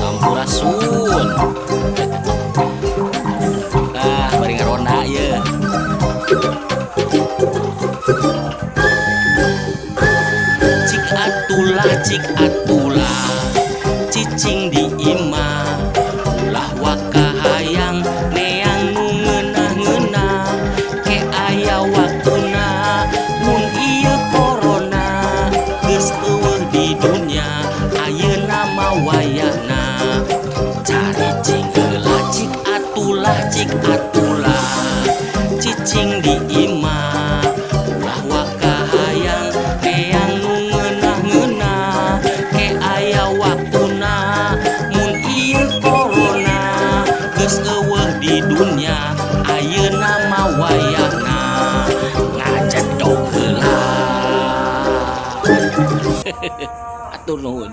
Sampurasun. Bari ngaronda ye. Cik atulah cicing di imah ulah wakahayang neang nu ngeunah-ngeunah ke aya waktuna mun ieu corona geus eueuh di dunya ayeuna mah wayahna caricing heula cik atulah cicing di imah ulah wakahayang neang nu ngeunah-ngeunah ke aya waktuna mun ieu corona geus eueuh di dunya ayeuna mah wayahna ngajedog heula. Atur nuhun.